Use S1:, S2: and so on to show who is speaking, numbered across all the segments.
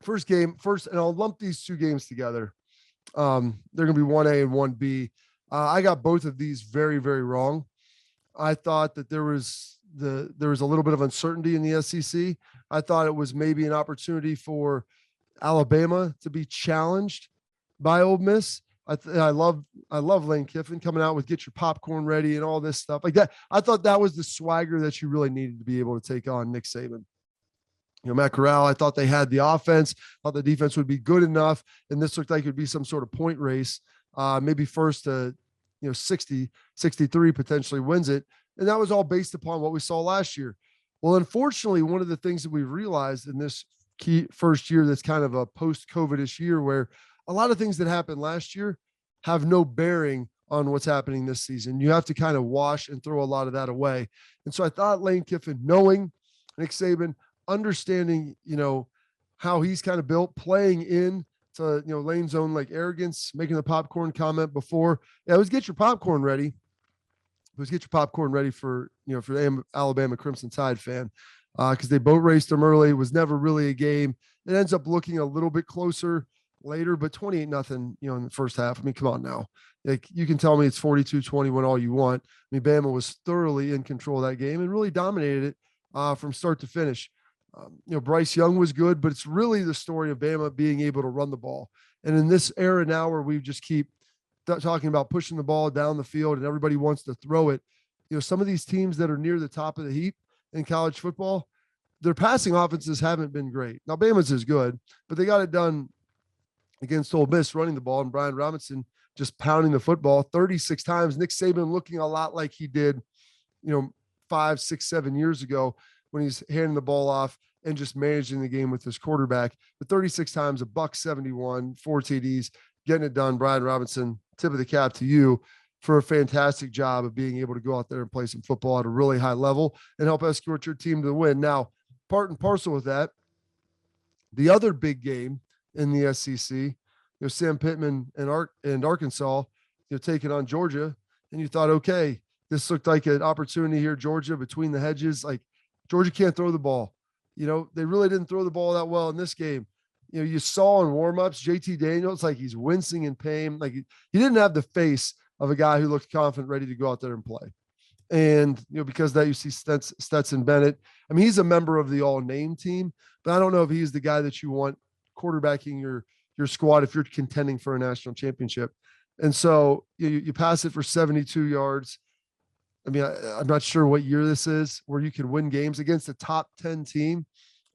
S1: and I'll lump these two games together. They're going to be 1A and 1B. I got both of these very, very wrong. I thought that there was a little bit of uncertainty in the SEC. I thought it was maybe an opportunity for Alabama to be challenged by Ole Miss. I love Lane Kiffin coming out with get your popcorn ready and all this stuff like that. I thought that was the swagger that you really needed to be able to take on Nick Saban. Matt Corral, I thought they had the offense, thought the defense would be good enough, and this looked like it would be some sort of point race. Maybe first to 60, 63 potentially wins it. And that was all based upon what we saw last year. Well, unfortunately, one of the things that we realized in this key first year that's kind of a post-COVID-ish year where a lot of things that happened last year have no bearing on what's happening this season. You have to kind of wash and throw a lot of that away. And so I thought Lane Kiffin, knowing Nick Saban, understanding, how he's kind of built, playing in to, Lane's own like arrogance, making the popcorn comment before. Yeah, it was get your popcorn ready. It was get your popcorn ready for the Alabama Crimson Tide fan. Because they boat raced them early. It was never really a game. It ends up looking a little bit closer later, but 28-0, in the first half. I mean, come on now. Like, you can tell me it's 42-21 all you want. I mean, Bama was thoroughly in control of that game and really dominated it from start to finish. Bryce Young was good, but it's really the story of Bama being able to run the ball. And in this era now where we just keep talking about pushing the ball down the field and everybody wants to throw it, some of these teams that are near the top of the heap in college football, their passing offenses haven't been great. Now, Bama's is good, but they got it done against Ole Miss running the ball and Brian Robinson just pounding the football 36 times. Nick Saban looking a lot like he did, 5, 6, 7 years ago when he's handing the ball off and just managing the game with his quarterback. But 36 times, $171, 4 TDs, getting it done. Brian Robinson, tip of the cap to you for a fantastic job of being able to go out there and play some football at a really high level and help escort your team to the win. Now, part and parcel with that, the other big game in the SEC, Sam Pittman and Arkansas, taking on Georgia, and you thought, okay, this looked like an opportunity here, Georgia, between the hedges. Like, Georgia can't throw the ball. They really didn't throw the ball that well in this game. You saw in warmups, JT Daniels, like he's wincing in pain. Like he didn't have the face of a guy who looked confident, ready to go out there and play. And, because of that, you see Stetson Bennett. I mean, he's a member of the all-name team, but I don't know if he's the guy that you want quarterbacking your squad if you're contending for a national championship. And so you pass it for 72 yards. I mean, I'm not sure what year this is where you can win games against a top 10 team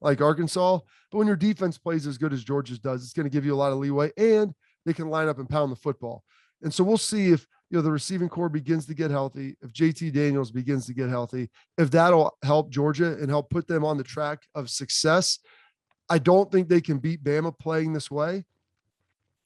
S1: like Arkansas. But when your defense plays as good as Georgia's does, it's going to give you a lot of leeway, and they can line up and pound the football. And so we'll see if, the receiving core begins to get healthy, if JT Daniels begins to get healthy, if that'll help Georgia and help put them on the track of success. I don't think they can beat Bama playing this way,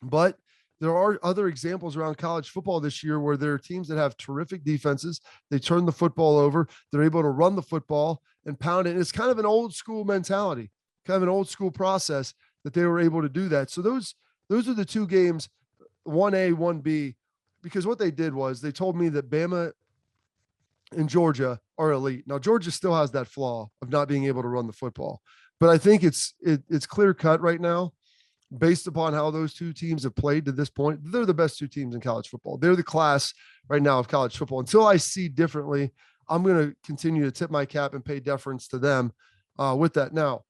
S1: but there are other examples around college football this year where there are teams that have terrific defenses. They turn the football over. They're able to run the football and pound it. And it's kind of an old school mentality, kind of an old school process that they were able to do that. So those are the two games, 1A, 1B, because what they did was they told me that Bama and Georgia are elite. Now, Georgia still has that flaw of not being able to run the football, but I think it's clear cut right now. Based upon how those two teams have played to this point, they're the best two teams in college football. They're the class right now of college football. Until I see differently, I'm going to continue to tip my cap and pay deference to them with that. Now,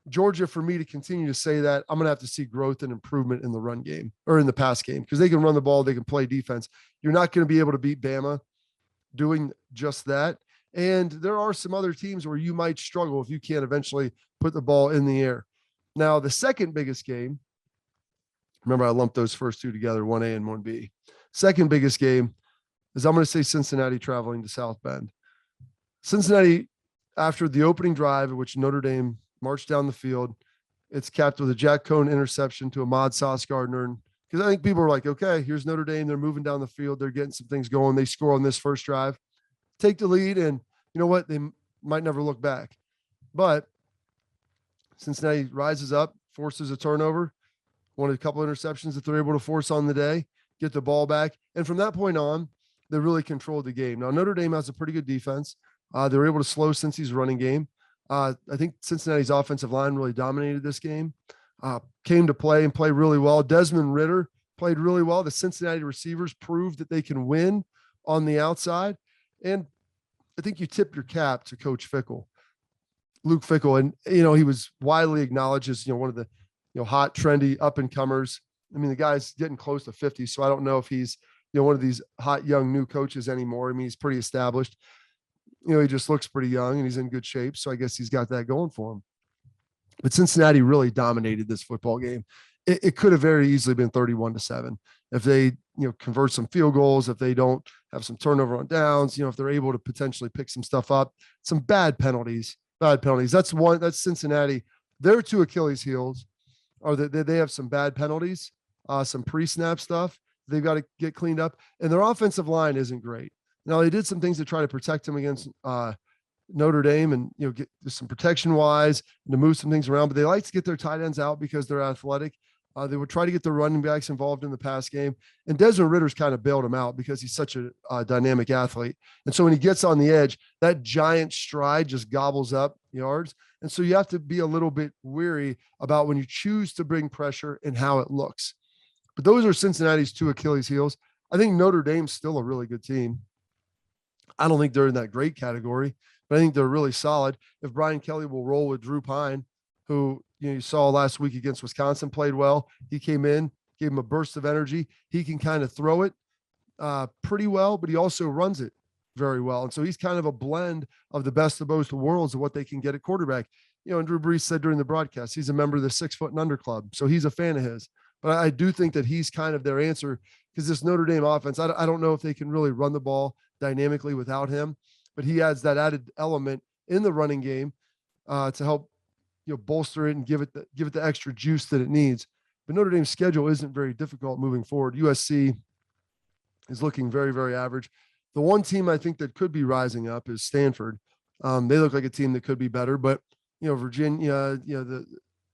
S1: Georgia, for me to continue to say that, I'm going to have to see growth and improvement in the run game or in the pass game, because they can run the ball, they can play defense. You're not going to be able to beat Bama doing just that. And there are some other teams where you might struggle if you can't eventually put the ball in the air. Now, the second biggest game, remember I lumped those first two together, 1A and 1B. Second biggest game is, I'm going to say, Cincinnati traveling to South Bend. Cincinnati, after the opening drive in which Notre Dame marched down the field, it's capped with a Jack Cohn interception to Ahmad Sauce Gardner. Because I think people are like, okay, here's Notre Dame. They're moving down the field. They're getting some things going. They score on this first drive, take the lead, and you know what? They might never look back. But Cincinnati rises up, forces a turnover, one of a couple of interceptions that they're able to force on the day, get the ball back. And from that point on, they really controlled the game. Now, Notre Dame has a pretty good defense. They were able to slow Cincy's running game. I think Cincinnati's offensive line really dominated this game. came to play and play really well. Desmond Ridder played really well. The Cincinnati receivers proved that they can win on the outside. And I think you tip your cap to Coach Fickell, Luke Fickell. And, he was widely acknowledged as, one of the, hot, trendy up and comers. I mean, the guy's getting close to 50. So I don't know if he's, one of these hot, young, new coaches anymore. I mean, he's pretty established. He just looks pretty young and he's in good shape. So I guess he's got that going for him. But Cincinnati really dominated this football game. It could have very easily been 31-7 if they, convert some field goals, if they don't have some turnover on downs, if they're able to potentially pick some stuff up. Some bad penalties. That's Cincinnati. Their two Achilles heels are that they have some bad penalties, some pre-snap stuff they've got to get cleaned up, and their offensive line isn't great. Now they did some things to try to protect him against Notre Dame and, get some protection wise and to move some things around, but they like to get their tight ends out because they're athletic. They would try to get the running backs involved in the pass game, and Desmond Ritter's kind of bailed him out because he's such a dynamic athlete. And so when he gets on the edge, that giant stride just gobbles up yards. And so you have to be a little bit weary about when you choose to bring pressure and how it looks. But those are Cincinnati's two Achilles heels. I think Notre Dame's still a really good team. I don't think they're in that great category, but I think they're really solid. If Brian Kelly will roll with Drew Pine, who you saw last week against Wisconsin, played well. He came in, gave him a burst of energy. He can kind of throw it pretty well, but he also runs it very well. And so he's kind of a blend of the best of both worlds of what they can get at quarterback. And Drew Brees said during the broadcast, he's a member of the 6 Foot and Under Club. So he's a fan of his. But I do think that he's kind of their answer because this Notre Dame offense, I don't know if they can really run the ball dynamically without him, but he adds that added element in the running game to help bolster it and give it the extra juice that it needs. But Notre Dame's schedule isn't very difficult moving forward. USC is looking very, very average. The one team I think that could be rising up is Stanford. They look like a team that could be better, but Virginia,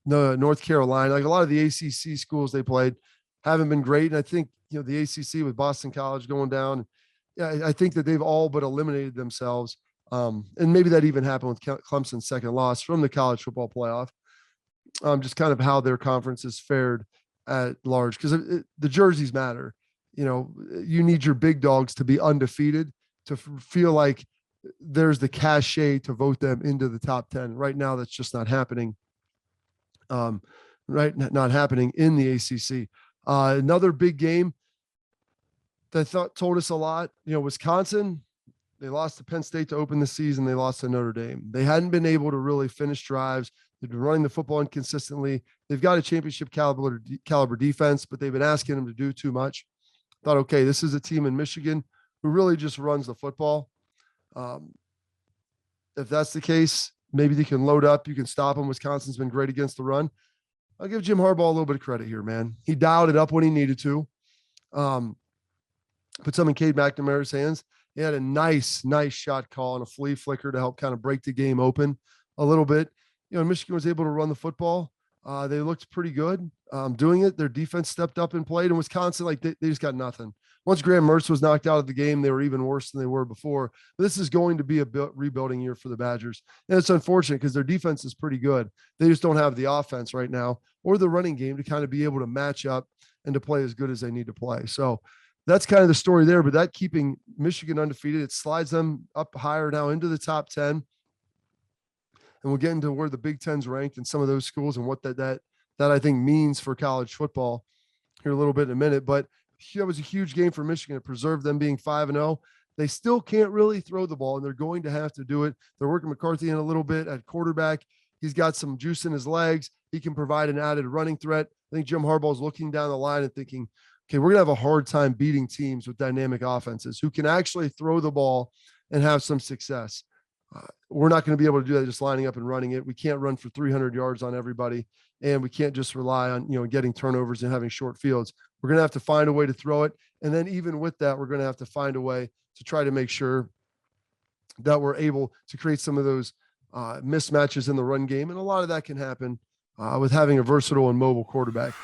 S1: the North Carolina, like a lot of the ACC schools they played haven't been great. And I think, the ACC with Boston College going down, I think that they've all but eliminated themselves. And maybe that even happened with Clemson's second loss from the college football playoff. Just kind of how their conference has fared at large, because the jerseys matter. You need your big dogs to be undefeated to feel like there's the cachet to vote them into the top 10. Right now, that's just not happening. Not happening in the ACC. Another big game that told us a lot. Wisconsin, they lost to Penn State to open the season. They lost to Notre Dame. They hadn't been able to really finish drives. They've been running the football inconsistently. They've got a championship caliber defense, but they've been asking them to do too much. Thought, okay, this is a team in Michigan who really just runs the football. If that's the case, maybe they can load up. You can stop them. Wisconsin's been great against the run. I'll give Jim Harbaugh a little bit of credit here, man. He dialed it up when he needed to. Put some in Cade McNamara's hands. He had a nice shot call and a flea flicker to help kind of break the game open a little bit. Michigan was able to run the football. They looked pretty good doing it. Their defense stepped up and played. And Wisconsin, they just got nothing. Once Graham Mertz was knocked out of the game, they were even worse than they were before. This is going to be a rebuilding year for the Badgers. And it's unfortunate because their defense is pretty good. They just don't have the offense right now or the running game to kind of be able to match up and to play as good as they need to play. So that's kind of the story there. But that keeping Michigan undefeated, it slides them up higher now into the top 10. And we'll get into where the Big Ten's ranked in some of those schools and what that I think means for college football here a little bit in a minute. But that was a huge game for Michigan. It preserved them being 5-0. They still can't really throw the ball, and they're going to have to do it. They're working McCarthy in a little bit at quarterback. He's got some juice in his legs. He can provide an added running threat. I think Jim Harbaugh is looking down the line and thinking, okay, we're going to have a hard time beating teams with dynamic offenses who can actually throw the ball and have some success. We're not going to be able to do that just lining up and running it. We can't run for 300 yards on everybody, and we can't just rely on, getting turnovers and having short fields. We're going to have to find a way to throw it. And then even with that, we're going to have to find a way to try to make sure that we're able to create some of those mismatches in the run game. And a lot of that can happen with having a versatile and mobile quarterback.